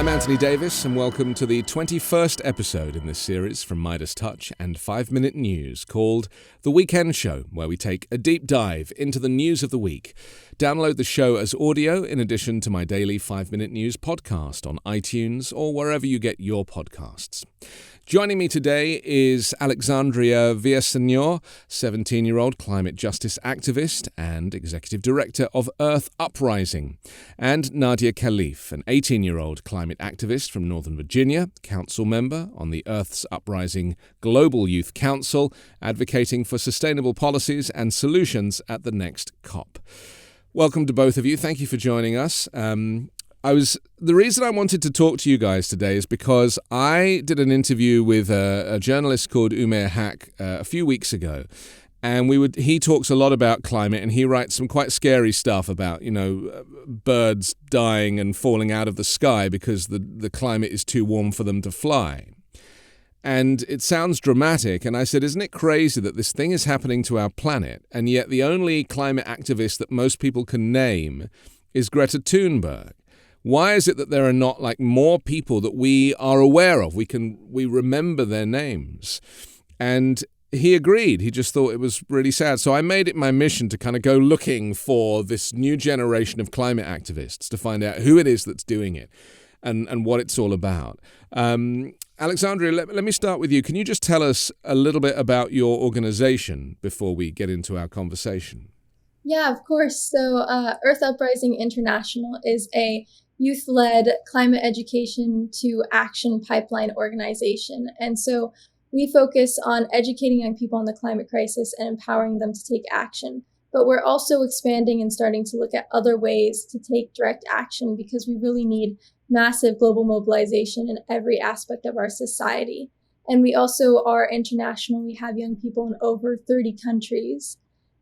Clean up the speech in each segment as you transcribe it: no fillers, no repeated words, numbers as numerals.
I'm Anthony Davis, and welcome to the 21st episode in this series from MeidasTouch and 5-Minute News called The Weekend Show, where we take a deep dive into the news of the week. Download the show as audio in addition to my daily 5-Minute News podcast on iTunes or wherever you get your podcasts. Joining me today is Alexandria Villaseñor, 17-year-old climate justice activist and executive director of Earth Uprising, and Nadia Khalif, an 18-year-old climate activist from Northern Virginia, council member on the Earth's Uprising Global Youth Council, advocating for sustainable policies and solutions at the next COP. Welcome to both of you. Thank you for joining us. The reason I wanted to talk to you guys today is because I did an interview with a journalist called Umair Haq a few weeks ago, and he talks a lot about climate, and he writes some quite scary stuff about, birds dying and falling out of the sky because the climate is too warm for them to fly. And it sounds dramatic, and I said, isn't it crazy that this thing is happening to our planet, and yet the only climate activist that most people can name is Greta Thunberg? Why is it that there are not more people that we are aware of? We remember their names. And he agreed. He just thought it was really sad. So I made it my mission to kind of go looking for this new generation of climate activists to find out who it is that's doing it and what it's all about. Alexandria, let me start with you. Can you just tell us a little bit about your organization before we get into our conversation? Yeah, of course. So Earth Uprising International is a youth-led climate education to action pipeline organization. And so we focus on educating young people on the climate crisis and empowering them to take action. But we're also expanding and starting to look at other ways to take direct action because we really need massive global mobilization in every aspect of our society. And we also are international. We have young people in over 30 countries.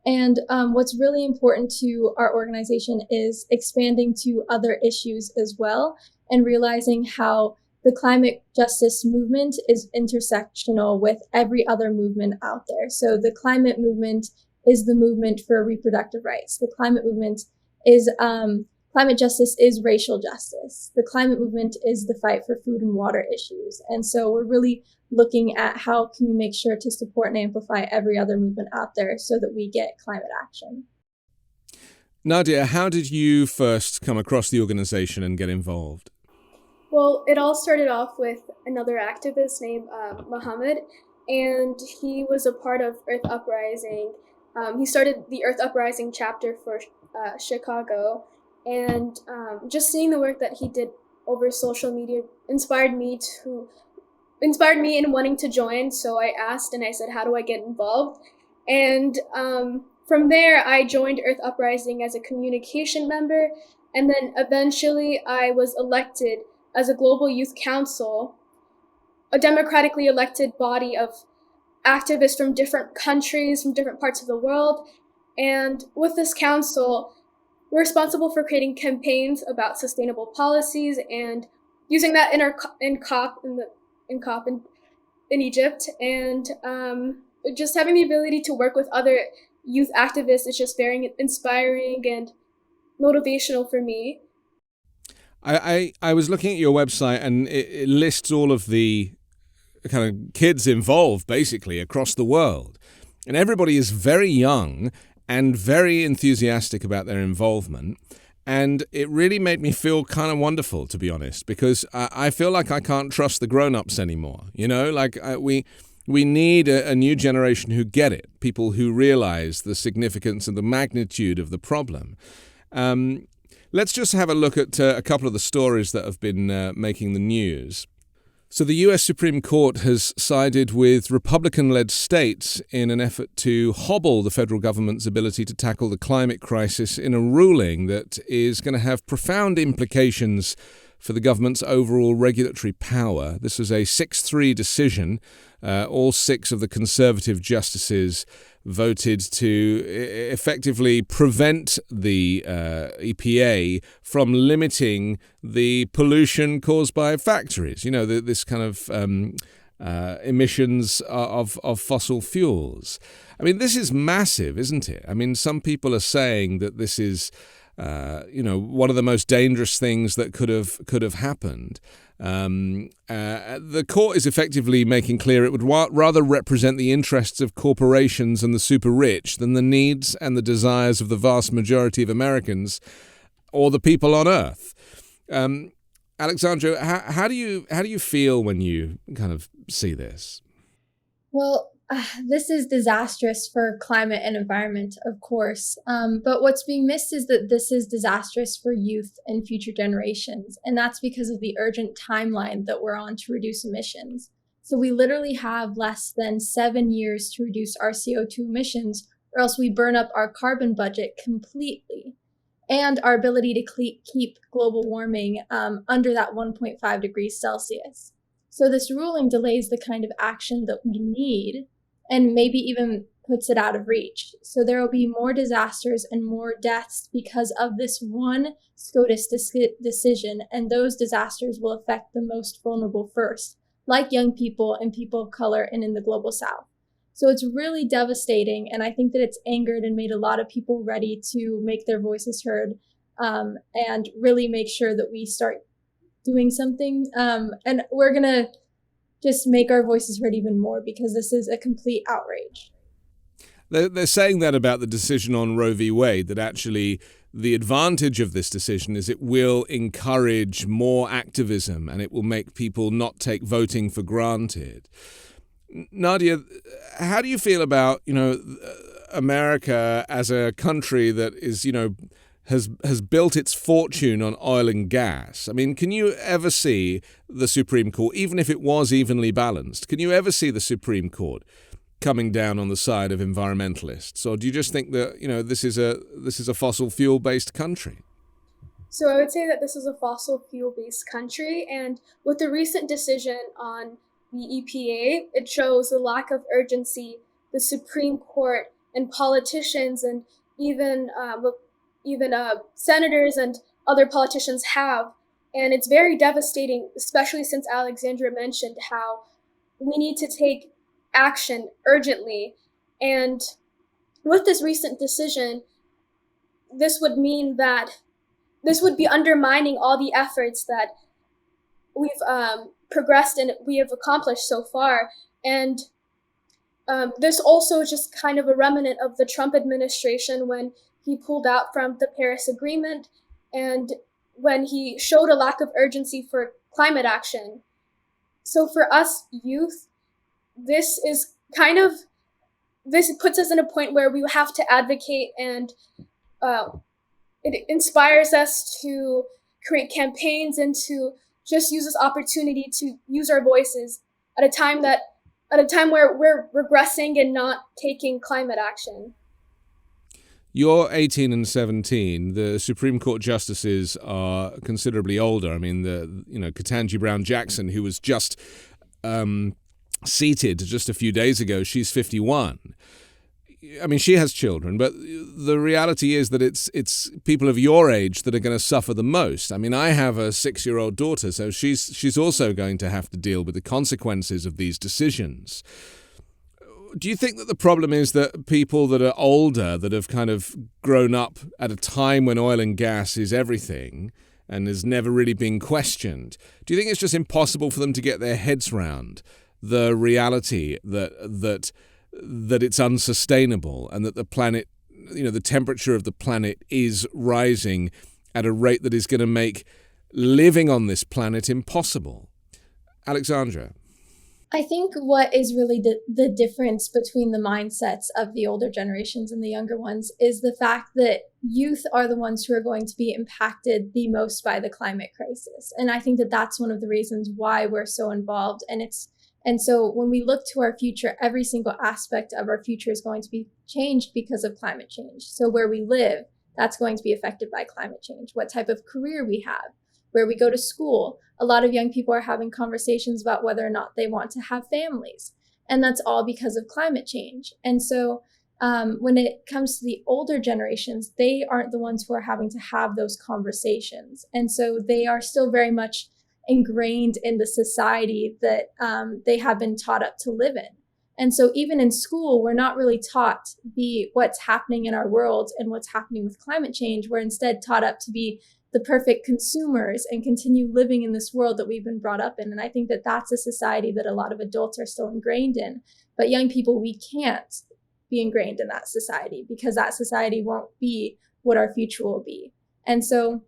And what's really important to our organization is expanding to other issues as well and realizing how the climate justice movement is intersectional with every other movement out there. So the climate movement is the movement for reproductive rights. The climate movement is climate justice is racial justice. The climate movement is the fight for food and water issues. And so we're really looking at how can we make sure to support and amplify every other movement out there so that we get climate action. Nadia, how did you first come across the organization and get involved? Well, it all started off with another activist named Mohammed, and he was a part of Earth Uprising. He started the Earth Uprising chapter for Chicago, and just seeing the work that he did over social media inspired me in wanting to join. So I asked and I said, how do I get involved? And from there, I joined Earth Uprising as a communication member. And then eventually I was elected as a Global Youth Council, a democratically elected body of activists from different countries, from different parts of the world. And with this council, we're responsible for creating campaigns about sustainable policies and using that in COP in Egypt, and just having the ability to work with other youth activists is just very inspiring and motivational for me. I was looking at your website, and it lists all of the kind of kids involved basically across the world, and everybody is very young and very enthusiastic about their involvement. And it really made me feel kind of wonderful, to be honest, because I feel like I can't trust the grown-ups anymore. We need a new generation who get it, people who realize the significance and the magnitude of the problem. Let's just have a look at a couple of the stories that have been making the news. So the U.S. Supreme Court has sided with Republican-led states in an effort to hobble the federal government's ability to tackle the climate crisis in a ruling that is going to have profound implications for the government's overall regulatory power. This was a 6-3 decision. All 6 of the conservative justices voted to effectively prevent the EPA from limiting the pollution caused by factories. This kind of emissions of fossil fuels. I mean, this is massive, isn't it? I mean, some people are saying that this is one of the most dangerous things that could have happened. The court is effectively making clear it would rather represent the interests of corporations and the super rich than the needs and the desires of the vast majority of Americans or the people on Earth. Alexandra, how do you feel when you kind of see this? Well, this is disastrous for climate and environment, of course. But what's being missed is that this is disastrous for youth and future generations. And that's because of the urgent timeline that we're on to reduce emissions. So we literally have less than 7 years to reduce our CO2 emissions, or else we burn up our carbon budget completely and our ability to keep global warming under that 1.5 degrees Celsius. So this ruling delays the kind of action that we need and maybe even puts it out of reach. So there will be more disasters and more deaths because of this one SCOTUS decision, and those disasters will affect the most vulnerable first, like young people and people of color and in the global south. So it's really devastating, and I think that it's angered and made a lot of people ready to make their voices heard and really make sure that we start doing something. And we're going to just make our voices heard even more because this is a complete outrage. They're saying that about the decision on Roe v. Wade, that actually the advantage of this decision is it will encourage more activism and it will make people not take voting for granted. Nadia, how do you feel about, America as a country that is, has built its fortune on oil and gas? I mean, can you ever see the Supreme Court, even if it was evenly balanced, can you ever see the Supreme Court coming down on the side of environmentalists? Or do you just think that, this is a fossil fuel-based country? So I would say that this is a fossil fuel-based country, and with the recent decision on the EPA, it shows the lack of urgency the Supreme Court and politicians and even senators and other politicians have. And it's very devastating, especially since Alexandra mentioned how we need to take action urgently. And with this recent decision, this would mean that this would be undermining all the efforts that we've progressed and we have accomplished so far. And this also is just kind of a remnant of the Trump administration when he pulled out from the Paris Agreement and when he showed a lack of urgency for climate action. So for us youth, this puts us in a point where we have to advocate, and it inspires us to create campaigns and to just use this opportunity to use our voices at a time where we're regressing and not taking climate action. You're 18 and 17. The Supreme Court justices are considerably older. I mean, Ketanji Brown Jackson, who was just seated just a few days ago, she's 51. I mean, she has children, but the reality is that it's people of your age that are going to suffer the most. I mean, I have a 6-year-old daughter, so she's also going to have to deal with the consequences of these decisions. Do you think that the problem is that people that are older, that have kind of grown up at a time when oil and gas is everything and has never really been questioned, do you think it's just impossible for them to get their heads round the reality that it's unsustainable and that the planet, the temperature of the planet is rising at a rate that is going to make living on this planet impossible? Alexandra? I think what is really the difference between the mindsets of the older generations and the younger ones is the fact that youth are the ones who are going to be impacted the most by the climate crisis. And I think that that's one of the reasons why we're so involved. And so when we look to our future, every single aspect of our future is going to be changed because of climate change. So where we live, that's going to be affected by climate change. What type of career we have, where we go to school. A lot of young people are having conversations about whether or not they want to have families. And that's all because of climate change. And so when it comes to the older generations, they aren't the ones who are having to have those conversations. And so they are still very much ingrained in the society that they have been taught up to live in. And so even in school, we're not really taught what's happening in our world and what's happening with climate change. We're instead taught up to be the perfect consumers and continue living in this world that we've been brought up in. And I think that that's a society that a lot of adults are still ingrained in. But young people, we can't be ingrained in that society because that society won't be what our future will be. And so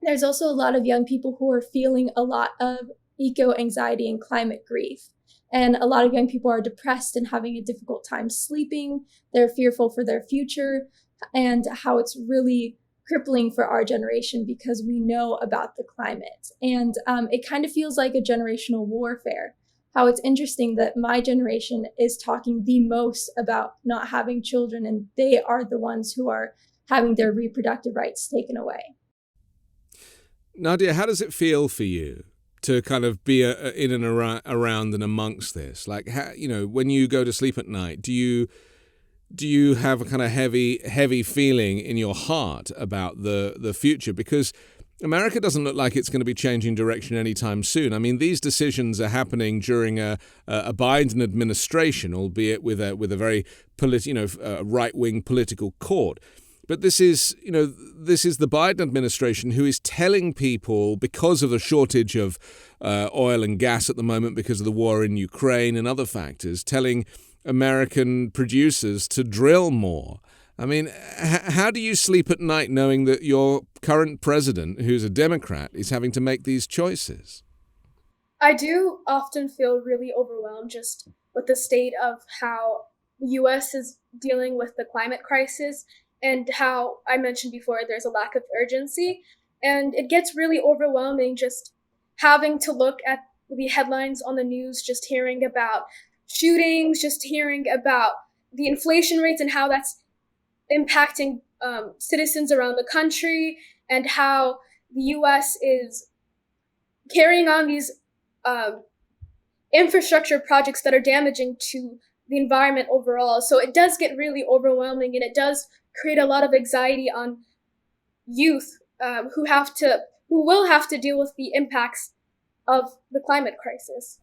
there's also a lot of young people who are feeling a lot of eco-anxiety and climate grief. And a lot of young people are depressed and having a difficult time sleeping. They're fearful for their future and how it's really crippling for our generation because we know about the climate. And it kind of feels like a generational warfare. How it's interesting that my generation is talking the most about not having children, and they are the ones who are having their reproductive rights taken away. Nadia, how does it feel for you to kind of be in and around and amongst this? Like, how, when you go to sleep at night, do you have a kind of heavy feeling in your heart about the future? Because America doesn't look like it's going to be changing direction anytime soon. I mean, these decisions are happening during a Biden administration, albeit with a very right-wing political court. But this is the Biden administration who is telling people, because of the shortage of oil and gas at the moment, because of the war in Ukraine and other factors, telling American producers to drill more. I mean, how do you sleep at night knowing that your current president, who's a Democrat, is having to make these choices? I do often feel really overwhelmed just with the state of how the U.S. is dealing with the climate crisis and how I mentioned before there's a lack of urgency. And it gets really overwhelming just having to look at the headlines on the news, just hearing about shootings, just hearing about the inflation rates and how that's impacting citizens around the country, and how the U.S. is carrying on these infrastructure projects that are damaging to the environment overall. So it does get really overwhelming, and it does create a lot of anxiety on youth who will have to deal with the impacts of the climate crisis.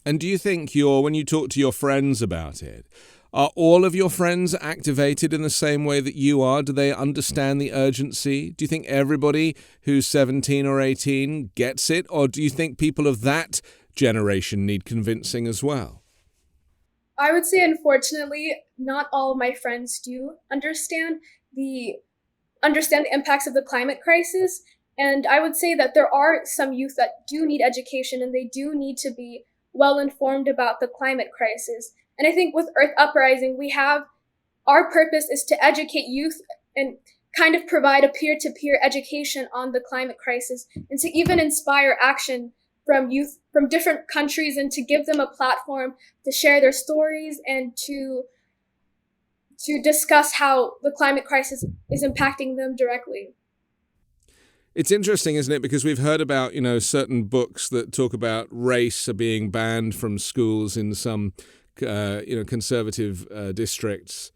And do you think when you talk to your friends about it, are all of your friends activated in the same way that you are? Do they understand the urgency? Do you think everybody who's 17 or 18 gets it? Or do you think people of that generation need convincing as well? I would say, unfortunately, not all of my friends do understand the impacts of the climate crisis. And I would say that there are some youth that do need education, and they do need to be well informed about the climate crisis. And I think with Earth Uprising, our purpose is to educate youth and kind of provide a peer-to-peer education on the climate crisis, and to even inspire action from youth from different countries, and to give them a platform to share their stories and to discuss how the climate crisis is impacting them directly. It's interesting, isn't it? Because we've heard about, certain books that talk about race are being banned from schools in some, conservative districts.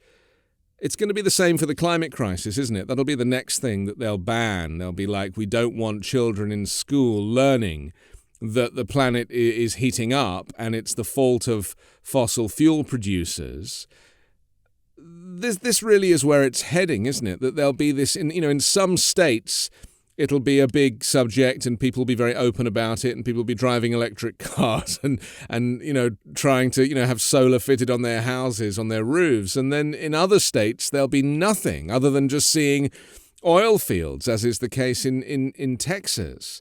It's going to be the same for the climate crisis, isn't it? That'll be the next thing that they'll ban. They'll be like, we don't want children in school learning that the planet is heating up and it's the fault of fossil fuel producers. This really is where it's heading, isn't it? That there'll be this, in some states, it'll be a big subject and people will be very open about it, and people will be driving electric cars and trying to, have solar fitted on their houses, on their roofs. And then in other states, there'll be nothing other than just seeing oil fields, as is the case in Texas.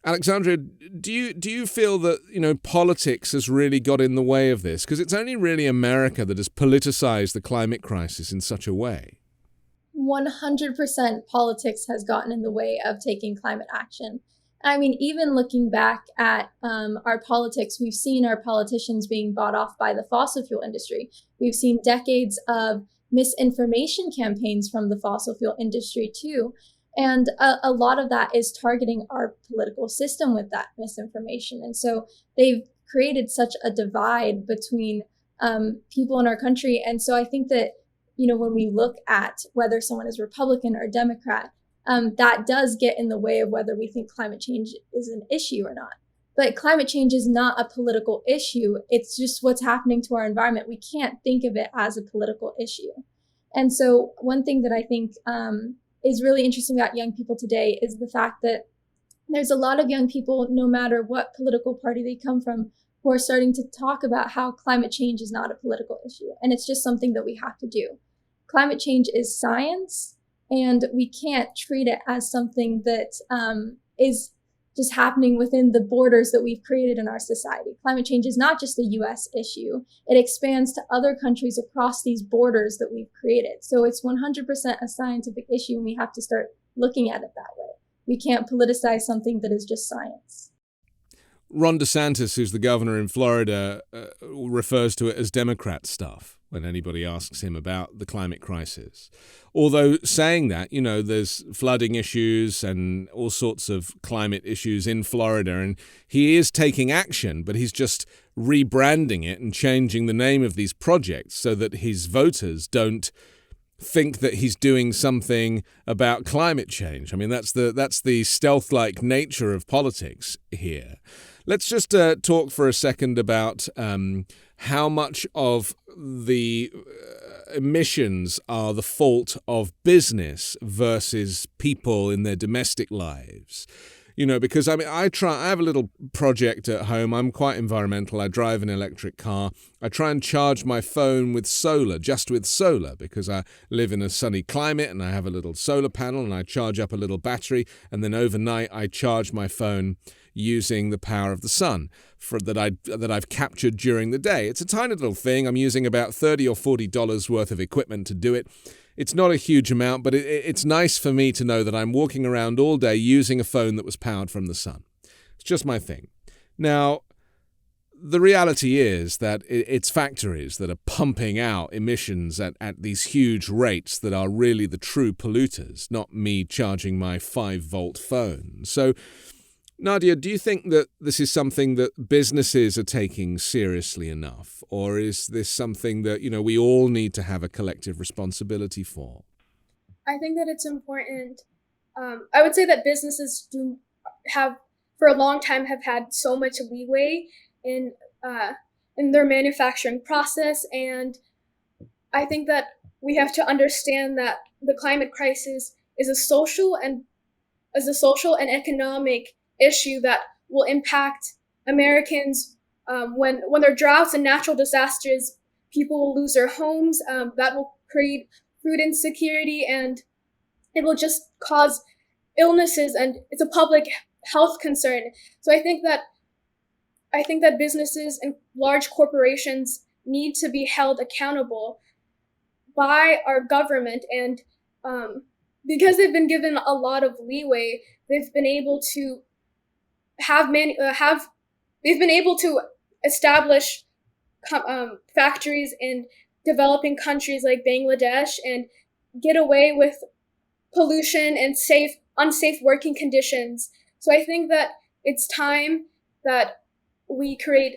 Alexandria, do you feel that, politics has really got in the way of this? Because it's only really America that has politicized the climate crisis in such a way. 100% politics has gotten in the way of taking climate action. I mean, even looking back at our politics, we've seen our politicians being bought off by the fossil fuel industry. We've seen decades of misinformation campaigns from the fossil fuel industry too. And a lot of that is targeting our political system with that misinformation. And so they've created such a divide between people in our country. And so I think that, when we look at whether someone is Republican or Democrat, that does get in the way of whether we think climate change is an issue or not. But climate change is not a political issue. It's just what's happening to our environment. We can't think of it as a political issue. And so one thing that I think is really interesting about young people today is the fact that there's a lot of young people, no matter what political party they come from, who are starting to talk about how climate change is not a political issue. And it's just something that we have to do. Climate change is science, and we can't treat it as something that is just happening within the borders that we've created in our society. Climate change is not just a US issue. It expands to other countries across these borders that we've created. So it's 100% a scientific issue, and we have to start looking at it that way. We can't politicize something that is just science. Ron DeSantis, who's the governor in Florida, refers to it as Democrat stuff when anybody asks him about the climate crisis. Although saying that, there's flooding issues and all sorts of climate issues in Florida, and he is taking action, but he's just rebranding it and changing the name of these projects so that his voters don't think that he's doing something about climate change. I mean, that's the stealth-like nature of politics here. Let's just talk for a second about how much of the emissions are the fault of business versus people in their domestic lives. Because I have a little project at home. I'm quite environmental. I drive an electric car. I try and charge my phone with solar, because I live in a sunny climate and I have a little solar panel and I charge up a little battery, and then overnight I charge my phone using the power of the sun that I've captured during the day. It's a tiny little thing. I'm using about $30 or $40 worth of equipment to do it. It's not a huge amount, but it's nice for me to know that I'm walking around all day using a phone that was powered from the sun. It's just my thing. Now, the reality is that it's factories that are pumping out emissions at these huge rates that are really the true polluters, not me charging my 5-volt phone. So, Nadia, do you think that this is something that businesses are taking seriously enough? Or is this something that, we all need to have a collective responsibility for? I think that it's important. I would say that businesses for a long time, have had so much leeway in their manufacturing process. And I think that we have to understand that the climate crisis is a social and economic issue that will impact Americans when there are droughts and natural disasters. People will lose their homes. That will create food insecurity, and it will just cause illnesses, and it's a public health concern. So I think that businesses and large corporations need to be held accountable by our government, and because they've been given a lot of leeway, they've been able to establish factories in developing countries like Bangladesh and get away with pollution and unsafe working conditions. So I think that it's time that we create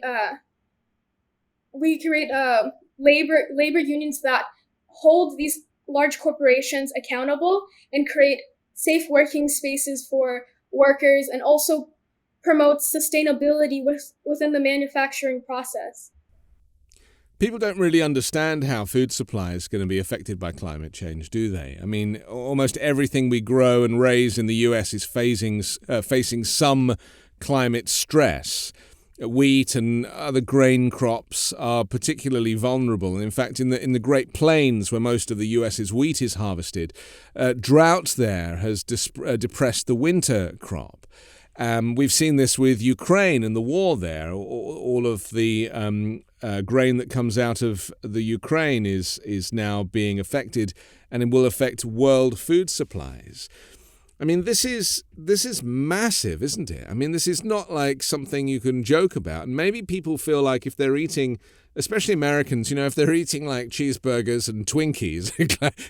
labor unions that hold these large corporations accountable and create safe working spaces for workers, and also promote sustainability within the manufacturing process. People don't really understand how food supply is going to be affected by climate change, do they? I mean, almost everything we grow and raise in the US is facing some climate stress. Wheat and other grain crops are particularly vulnerable. And in fact, in the Great Plains, where most of the US's wheat is harvested, drought there has depressed the winter crop. We've seen this with Ukraine and the war there. All of the grain that comes out of the Ukraine is now being affected, and it will affect world food supplies. I mean, this is massive, isn't it? I mean, this is not like something you can joke about. And maybe people feel like if they're eating, especially Americans, if they're eating like cheeseburgers and Twinkies,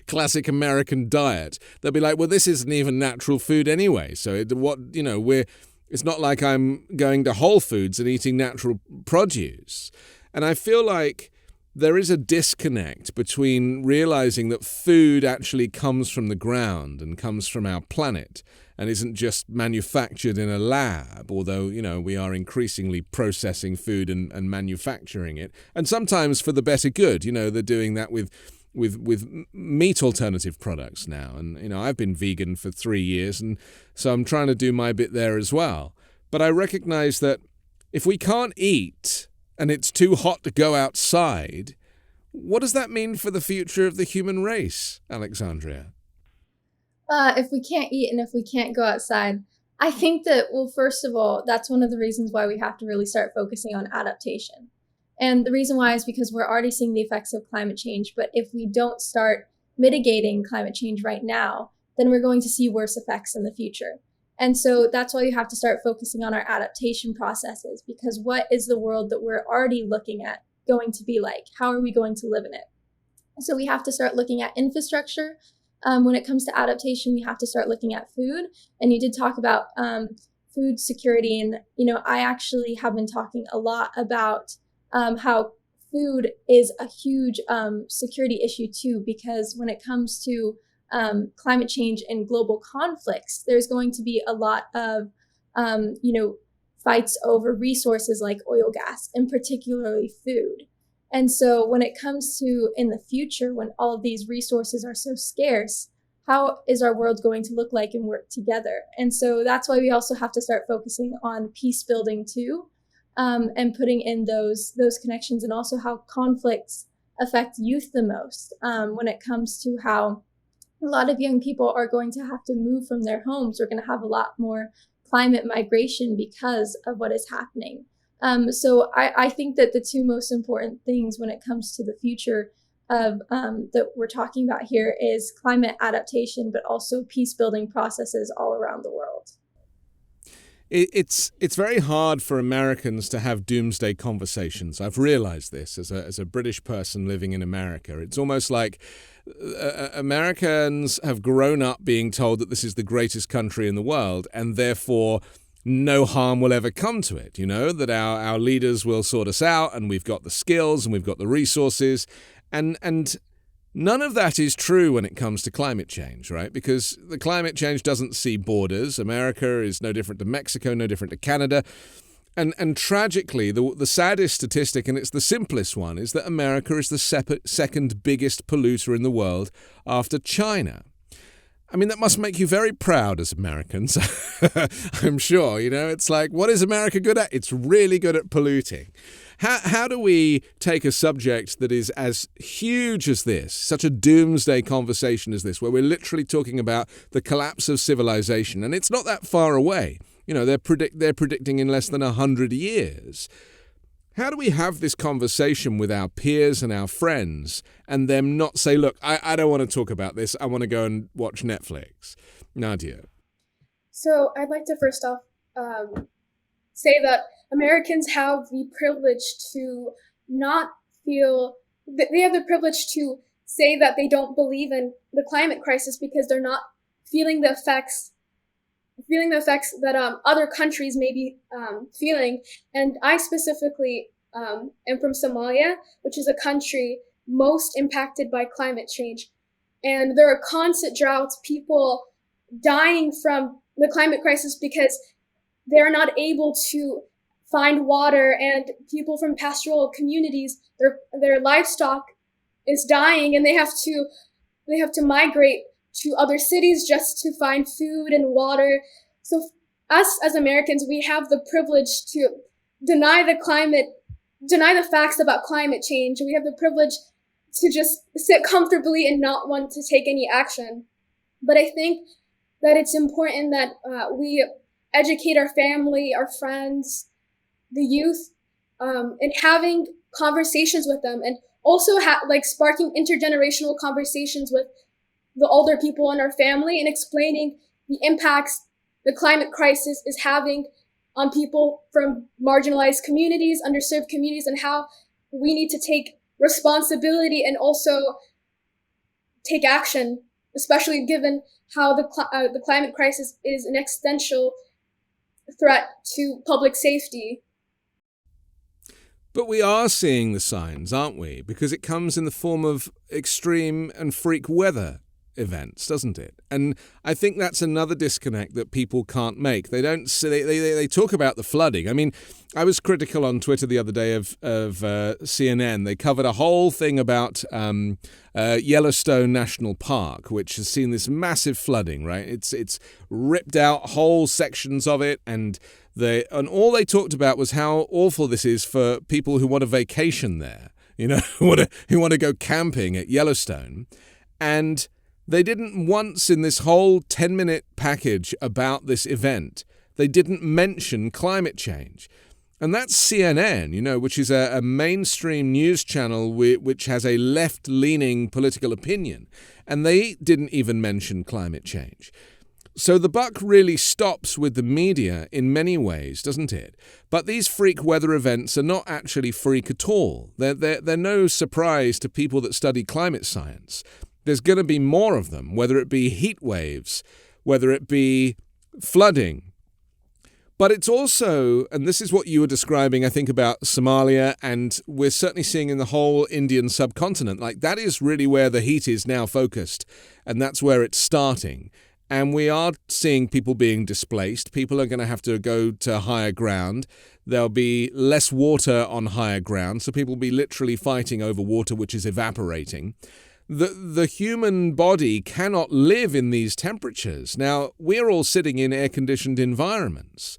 classic American diet, they'll be like, well, this isn't even natural food anyway. So it's not like I'm going to Whole Foods and eating natural produce. And I feel like there is a disconnect between realizing that food actually comes from the ground and comes from our planet and isn't just manufactured in a lab, although, we are increasingly processing food and manufacturing it. And sometimes for the better good, they're doing that with meat alternative products now. And, I've been vegan for 3 years, and so I'm trying to do my bit there as well. But I recognize that if we can't eat and it's too hot to go outside, what does that mean for the future of the human race, Alexandria? If we can't eat and if we can't go outside, I think that, well, first of all, that's one of the reasons why we have to really start focusing on adaptation. And the reason why is because we're already seeing the effects of climate change. But if we don't start mitigating climate change right now, then we're going to see worse effects in the future. And so that's why you have to start focusing on our adaptation processes, because what is the world that we're already looking at going to be like? How are we going to live in it? So we have to start looking at infrastructure. When it comes to adaptation, we have to start looking at food. And you did talk about food security. And, I actually have been talking a lot about how food is a huge security issue too, because when it comes to climate change and global conflicts, there's going to be a lot of, fights over resources like oil, gas, and particularly food. And so when it comes to in the future, when all of these resources are so scarce, how is our world going to look like and work together? And so that's why we also have to start focusing on peace building too, and putting in those connections, and also how conflicts affect youth the most, when it comes to how a lot of young people are going to have to move from their homes. We're going to have a lot more climate migration because of what is happening. So I think that the two most important things when it comes to the future of that we're talking about here is climate adaptation, but also peace building processes all around the world. It's very hard for Americans to have doomsday conversations. I've realized this as a British person living in America. It's almost like Americans have grown up being told that this is the greatest country in the world, and therefore no harm will ever come to it, that our leaders will sort us out, and we've got the skills and we've got the resources. And none of that is true when it comes to climate change, right? Because the climate change doesn't see borders. America is no different to Mexico, no different to Canada. And tragically, the saddest statistic, and it's the simplest one, is that America is the second biggest polluter in the world after China. I mean, that must make you very proud as Americans, I'm sure. It's like, what is America good at? It's really good at polluting. How do we take a subject that is as huge as this, such a doomsday conversation as this, where we're literally talking about the collapse of civilization, and it's not that far away. They're predicting in less than 100 years. How do we have this conversation with our peers and our friends and them not say, look, I don't want to talk about this. I want to go and watch Netflix? Nadia. So I'd like to first off say that Americans have the privilege to not feel that they have the privilege to say that they don't believe in the climate crisis because they're not feeling the effects that other countries may be feeling. And I specifically am from Somalia, which is a country most impacted by climate change. And there are constant droughts, people dying from the climate crisis because they're not able to find water, and people from pastoral communities, their livestock is dying, and they have to migrate to other cities just to find food and water. So us as Americans, we have the privilege to deny the facts about climate change. We have the privilege to just sit comfortably and not want to take any action. But I think that it's important that we educate our family, our friends, the youth, and having conversations with them, and also sparking intergenerational conversations with the older people in our family and explaining the impacts the climate crisis is having on people from marginalized communities, underserved communities, and how we need to take responsibility and also take action, especially given how the climate crisis is an existential threat to public safety. But we are seeing the signs, aren't we? Because it comes in the form of extreme and freak weather events, doesn't it? And I think that's another disconnect that people can't make. They don't say, they talk about the flooding. I mean, I was critical on Twitter the other day of CNN. They covered a whole thing about Yellowstone National Park, which has seen this massive flooding, right? It's ripped out whole sections of it, and all they talked about was how awful this is for people who want a vacation there, who want to go camping at Yellowstone. And they didn't once in this whole 10-minute package about this event, they didn't mention climate change. And that's CNN, which is a mainstream news channel which has a left-leaning political opinion. And they didn't even mention climate change. So the buck really stops with the media in many ways, doesn't it? But these freak weather events are not actually freak at all. They're no surprise to people that study climate science. There's going to be more of them, whether it be heat waves, whether it be flooding. But it's also, and this is what you were describing, I think, about Somalia, and we're certainly seeing in the whole Indian subcontinent, like that is really where the heat is now focused, and that's where it's starting. And we are seeing people being displaced. People are going to have to go to higher ground. There'll be less water on higher ground, so people will be literally fighting over water which is evaporating. The human body cannot live in these temperatures. Now, we're all sitting in air-conditioned environments.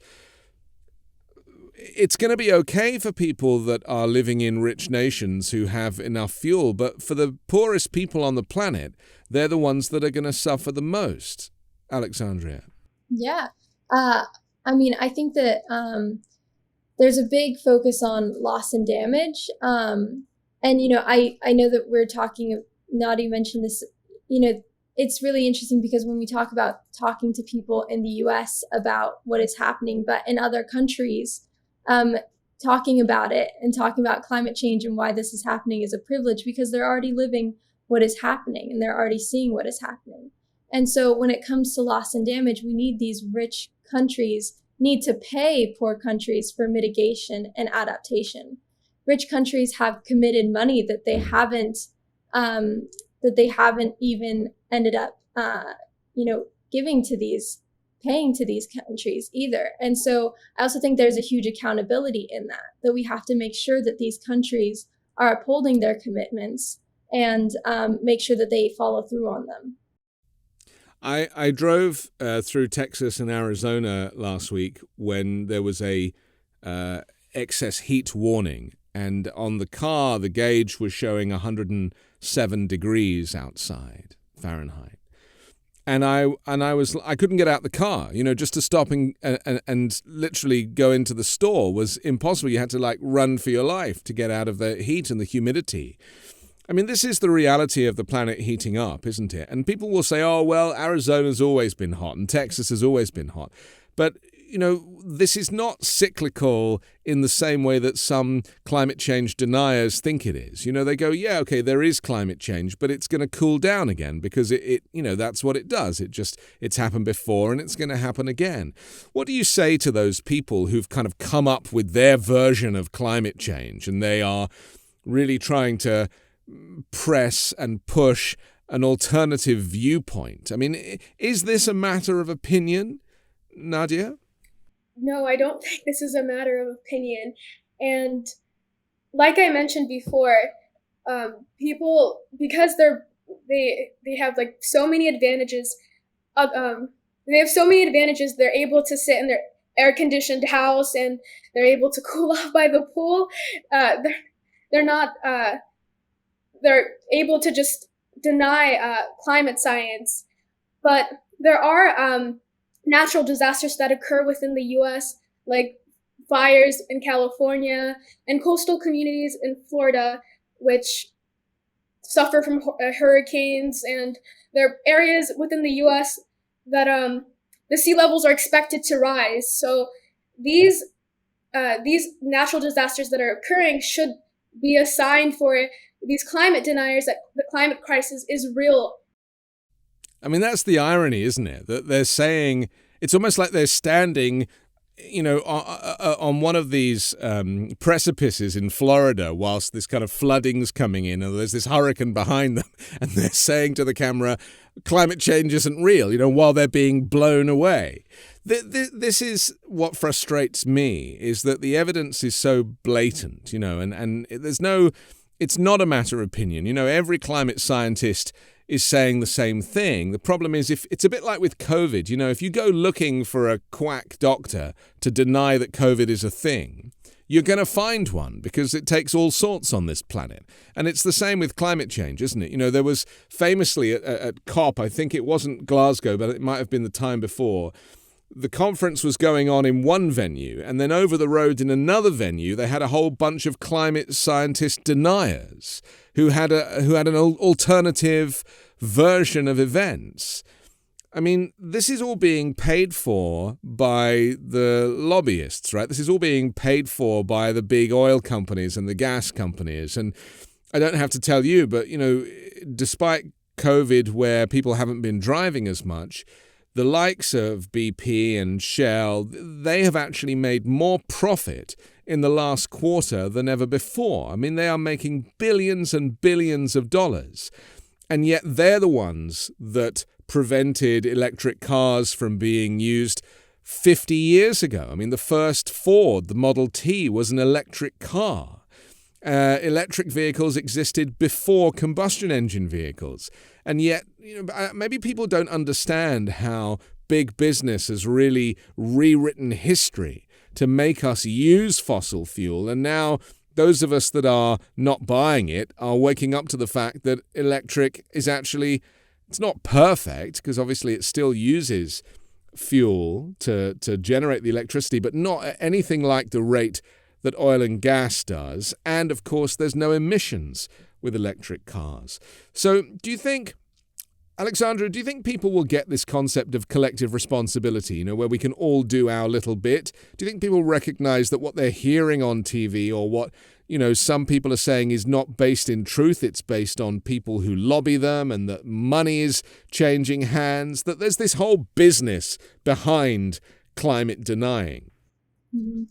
It's going to be okay for people that are living in rich nations who have enough fuel, but for the poorest people on the planet, they're the ones that are going to suffer the most. Alexandria. Yeah. I think that there's a big focus on loss and damage. I know that we're talking, Nadia mentioned this, it's really interesting because when we talk about talking to people in the US about what is happening, but in other countries, talking about it and talking about climate change and why this is happening is a privilege because they're already living what is happening and they're already seeing what is happening. And so when it comes to loss and damage, we need these rich countries need to pay poor countries for mitigation and adaptation. Rich countries have committed money that they haven't even ended up, paying to these countries either. And so I also think there's a huge accountability in that we have to make sure that these countries are upholding their commitments and make sure that they follow through on them. I drove through Texas and Arizona last week when there was a excess heat warning, and on the car the gauge was showing 107 degrees outside Fahrenheit, and I couldn't get out the car. Just to stop and literally go into the store was impossible. You had to run for your life to get out of the heat and the humidity. I mean, this is the reality of the planet heating up, isn't it? And people will say, oh, well, Arizona's always been hot and Texas has always been hot. But, this is not cyclical in the same way that some climate change deniers think it is. They go, yeah, okay, there is climate change, but it's going to cool down again because it that's what it does. It's happened before and it's going to happen again. What do you say to those people who've kind of come up with their version of climate change and they are really trying to press and push an alternative viewpoint? I mean, is this a matter of opinion, Nadia? No, I don't think this is a matter of opinion. And like I mentioned before, people, because they have so many advantages. They have so many advantages. They're able to sit in their air-conditioned house and they're able to cool off by the pool. They're not. They're able to just deny climate science. But there are natural disasters that occur within the U.S., like fires in California and coastal communities in Florida, which suffer from hurricanes. And there are areas within the U.S. that the sea levels are expected to rise. So these natural disasters that are occurring should be a sign for these climate deniers that the climate crisis is real. I mean, that's the irony, isn't it? That they're saying, it's almost like they're standing on one of these precipices in Florida, whilst this kind of flooding's coming in, and there's this hurricane behind them, and they're saying to the camera, climate change isn't real, while they're being blown away. This is what frustrates me, is that the evidence is so blatant, and it's not a matter of opinion. Every climate scientist is saying the same thing. The problem is, if it's a bit like with COVID, if you go looking for a quack doctor to deny that COVID is a thing, you're going to find one, because it takes all sorts on this planet. And it's the same with climate change, isn't it? There was famously at COP, I think it wasn't Glasgow, but it might have been the time before, the conference was going on in one venue, and then over the road in another venue, they had a whole bunch of climate scientist deniers who had an alternative version of events. I mean, this is all being paid for by the lobbyists, right? This is all being paid for by the big oil companies and the gas companies. And I don't have to tell you, but, despite COVID, where people haven't been driving as much, the likes of BP and Shell, they have actually made more profit in the last quarter than ever before. I mean, they are making billions and billions of dollars. And yet they're the ones that prevented electric cars from being used 50 years ago. I mean, the first Ford, the Model T, was an electric car. Electric vehicles existed before combustion engine vehicles. And yet, maybe people don't understand how big business has really rewritten history to make us use fossil fuel. And now those of us that are not buying it are waking up to the fact that electric is actually, it's not perfect, because obviously it still uses fuel to generate the electricity, but not at anything like the rate that oil and gas does. And of course, there's no emissions with electric cars. So do you think, Alexandra, do you think people will get this concept of collective responsibility, where we can all do our little bit? Do you think people recognize that what they're hearing on TV, or what, some people are saying, is not based in truth? It's based on people who lobby them, and that money is changing hands, that there's this whole business behind climate denying? Mm-hmm.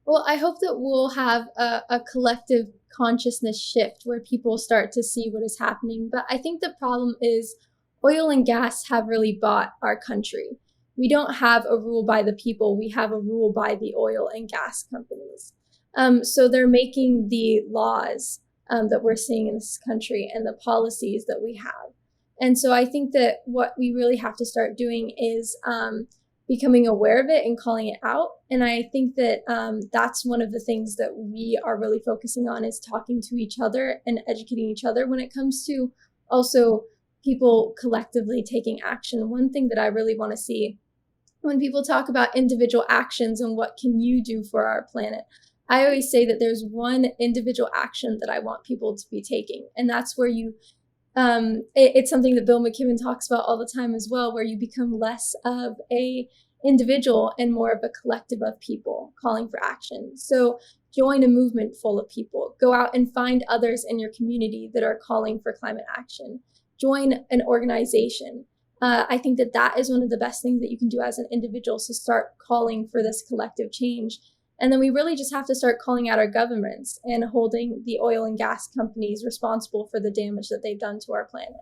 Well, I hope that we'll have a collective consciousness shift where people start to see what is happening. But I think the problem is oil and gas have really bought our country. We don't have a rule by the people. We have a rule by the oil and gas companies. So they're making the laws that we're seeing in this country and the policies that we have. And so I think that what we really have to start doing is becoming aware of it and calling it out. And I think that that's one of the things that we are really focusing on, is talking to each other and educating each other when it comes to also people collectively taking action. One thing that I really want to see when people talk about individual actions and what can you do for our planet, I always say that there's one individual action that I want people to be taking. And that's where you, it's something that Bill McKibben talks about all the time as well, where you become less of a individual and more of a collective of people calling for action. So join a movement full of people. Go out and find others in your community that are calling for climate action. Join an organization. I think that that is one of the best things that you can do as an individual, to start calling for this collective change. And then we really just have to start calling out our governments and holding the oil and gas companies responsible for the damage that they've done to our planet.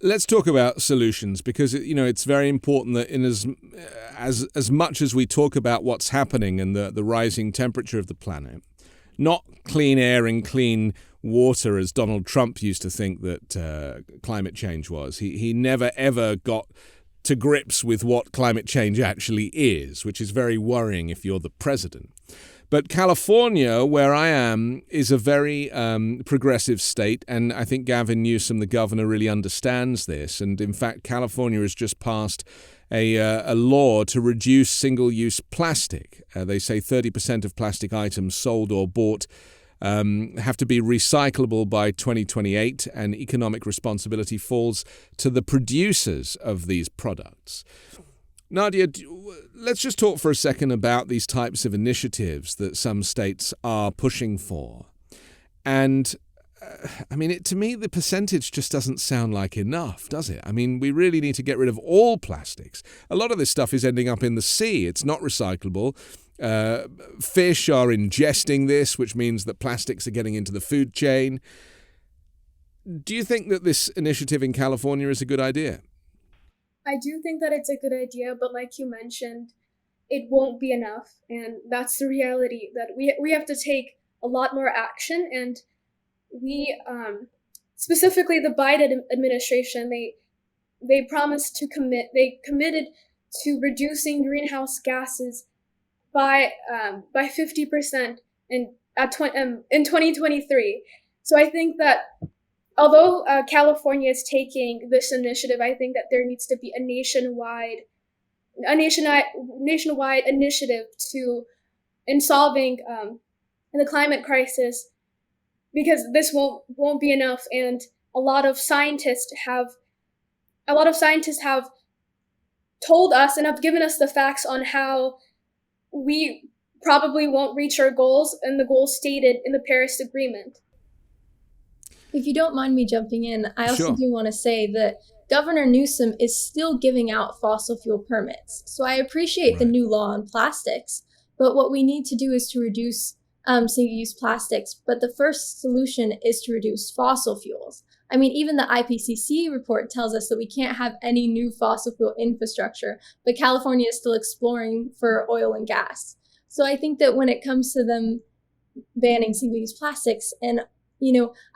Let's talk about solutions, because it's very important that in as much as we talk about what's happening and the rising temperature of the planet, not clean air and clean water as Donald Trump used to think that climate change was. He never ever got to grips with what climate change actually is, which is very worrying if you're the president. But California, where I am, is a very progressive state, and I think Gavin Newsom, the governor, really understands this. And in fact, California has just passed a law to reduce single-use plastic. They say 30% of plastic items sold or bought have to be recyclable by 2028, and economic responsibility falls to the producers of these products. Nadia, let's just talk for a second about these types of initiatives that some states are pushing for. And to me, the percentage just doesn't sound like enough, does it? I mean, we really need to get rid of all plastics. A lot of this stuff is ending up in the sea. It's not recyclable. Fish are ingesting this, which means that plastics are getting into the food chain. Do you think that this initiative in California is a good idea? I do think that it's a good idea, but like you mentioned, it won't be enough. And that's the reality, that we have to take a lot more action. And we, specifically the Biden administration, they promised to committed to reducing greenhouse gases by 50% in 2023. So I think that although California is taking this initiative, I think that there needs to be a nationwide initiative in solving the climate crisis, because this won't be enough. And a lot of scientists have told us and have given us the facts on how we probably won't reach our goals and the goals stated in the Paris Agreement. If you don't mind me jumping in, I also Sure. do want to say that Governor Newsom is still giving out fossil fuel permits. So I appreciate the new law on plastics, but what we need to do is to reduce single-use plastics. But the first solution is to reduce fossil fuels. I mean, even the IPCC report tells us that we can't have any new fossil fuel infrastructure, but California is still exploring for oil and gas. So I think that when it comes to them banning single-use plastics, and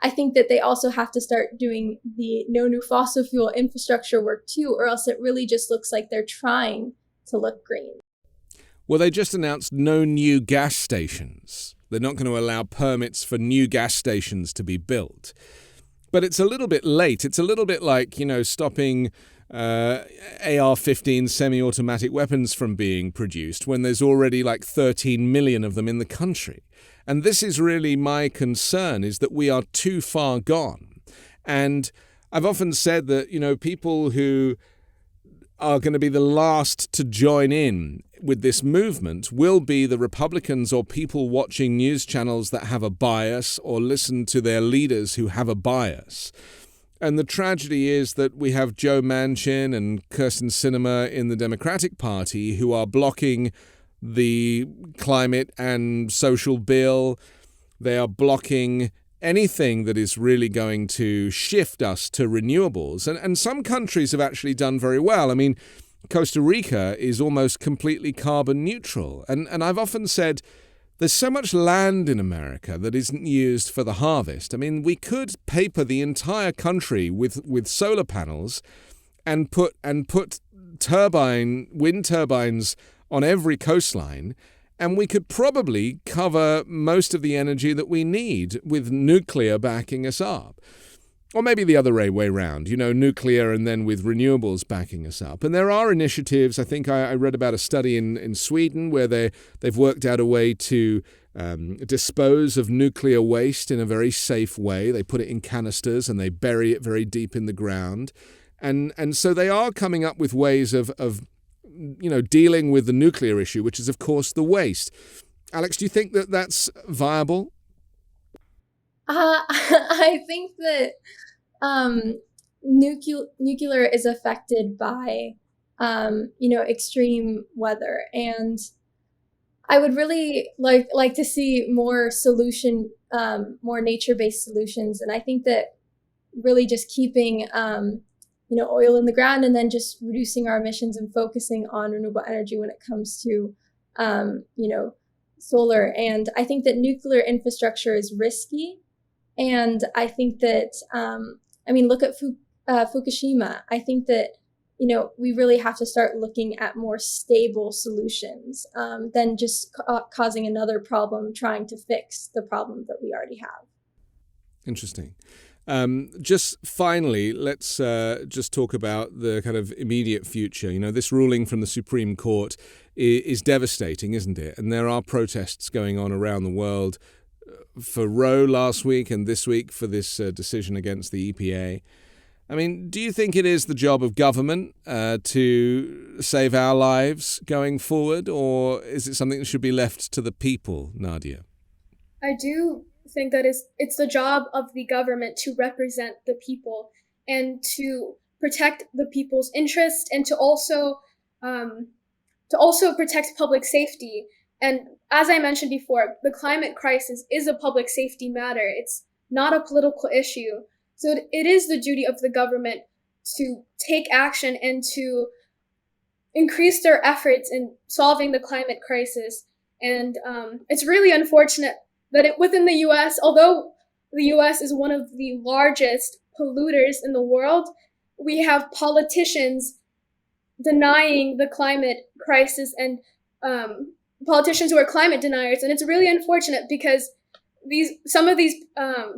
I think that they also have to start doing the no new fossil fuel infrastructure work too, or else it really just looks like they're trying to look green. Well, they just announced no new gas stations. They're not going to allow permits for new gas stations to be built. But it's a little bit late. It's a little bit like, stopping AR-15 semi-automatic weapons from being produced when there's already like 13 million of them in the country. And this is really my concern, is that we are too far gone. And I've often said that, people who are going to be the last to join in with this movement will be the Republicans or people watching news channels that have a bias or listen to their leaders who have a bias. And the tragedy is that we have Joe Manchin and Kyrsten Sinema in the Democratic Party who are blocking the climate and social bill. They are blocking anything that is really going to shift us to renewables. And some countries have actually done very well. I mean, Costa Rica is almost completely carbon neutral. And I've often said there's so much land in America that isn't used for the harvest. I mean, we could paper the entire country with solar panels and put wind turbines on every coastline, and we could probably cover most of the energy that we need with nuclear backing us up. Or maybe the other way round, nuclear and then with renewables backing us up. And there are initiatives. I think I read about a study in Sweden where they've worked out a way to dispose of nuclear waste in a very safe way. They put it in canisters and they bury it very deep in the ground. And so they are coming up with ways of dealing with the nuclear issue, which is, of course, the waste. Alex, do you think that that's viable? I think that nuclear is affected by, extreme weather. And I would really like to see more nature-based solutions. And I think that really just keeping oil in the ground and then just reducing our emissions and focusing on renewable energy when it comes to, solar. And I think that nuclear infrastructure is risky. And I think that, look at Fukushima. I think that, we really have to start looking at more stable solutions than just causing another problem, trying to fix the problem that we already have. Interesting. Just finally, let's just talk about the kind of immediate future. This ruling from the Supreme Court is devastating, isn't it? And there are protests going on around the world for Roe last week and this week for this decision against the EPA. I mean, do you think it is the job of government to save our lives going forward, or is it something that should be left to the people, Nadia? I do think that it's the job of the government to represent the people and to protect the people's interests, and to also protect public safety. And as I mentioned before, the climate crisis is a public safety matter. It's not a political issue. So it is the duty of the government to take action and to increase their efforts in solving the climate crisis. And it's really unfortunate that within the U.S., although the U.S. is one of the largest polluters in the world, we have politicians denying the climate crisis, and politicians who are climate deniers. And it's really unfortunate because some of these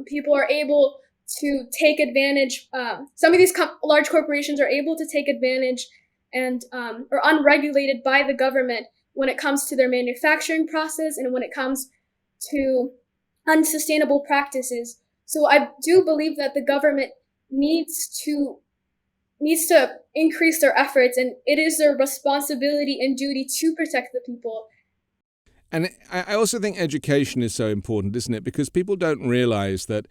people are able to take advantage. Some of these large corporations are able to take advantage and are unregulated by the government when it comes to their manufacturing process and when it comes to unsustainable practices. So I do believe that the government needs to increase their efforts, and it is their responsibility and duty to protect the people. And I also think education is so important, isn't it? Because people don't realize that,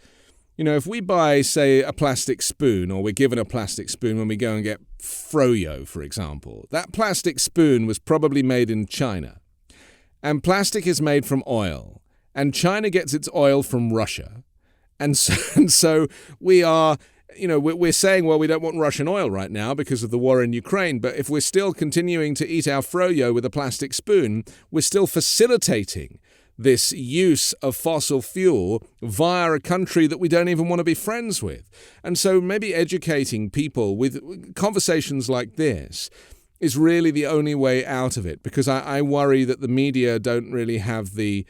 if we buy, say, a plastic spoon, or we're given a plastic spoon when we go and get froyo, for example, that plastic spoon was probably made in China. And plastic is made from oil. And China gets its oil from Russia. And so we are, we're saying, well, we don't want Russian oil right now because of the war in Ukraine. But if we're still continuing to eat our froyo with a plastic spoon, we're still facilitating this use of fossil fuel via a country that we don't even want to be friends with. And so maybe educating people with conversations like this is really the only way out of it, because I worry that the media don't really have the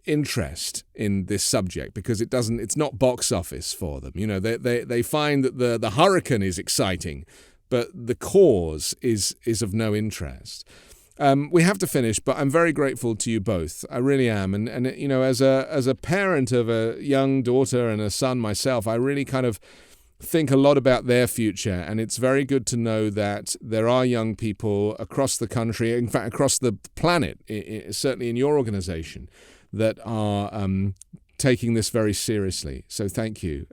interest in this subject, because it's not box office for them. They find that the hurricane is exciting, but the cause is of no interest. We have to finish, but I'm very grateful to you both. I really am. And as a parent of a young daughter and a son myself, I really kind of think a lot about their future. And it's very good to know that there are young people across the country, in fact, across the planet, certainly in your organization, that are taking this very seriously. So thank you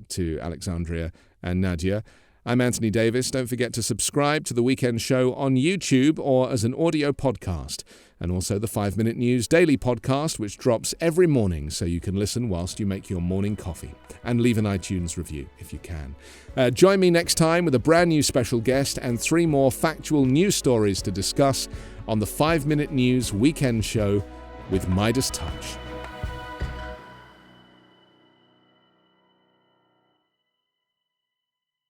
to Alexandria and Nadia. I'm Anthony Davis. Don't forget to subscribe to The Weekend Show on YouTube or as an audio podcast, and also the 5 Minute News daily podcast, which drops every morning so you can listen whilst you make your morning coffee. And leave an iTunes review if you can. Join me next time with a brand new special guest and 3 more factual news stories to discuss on the 5 Minute News Weekend Show with MeidasTouch.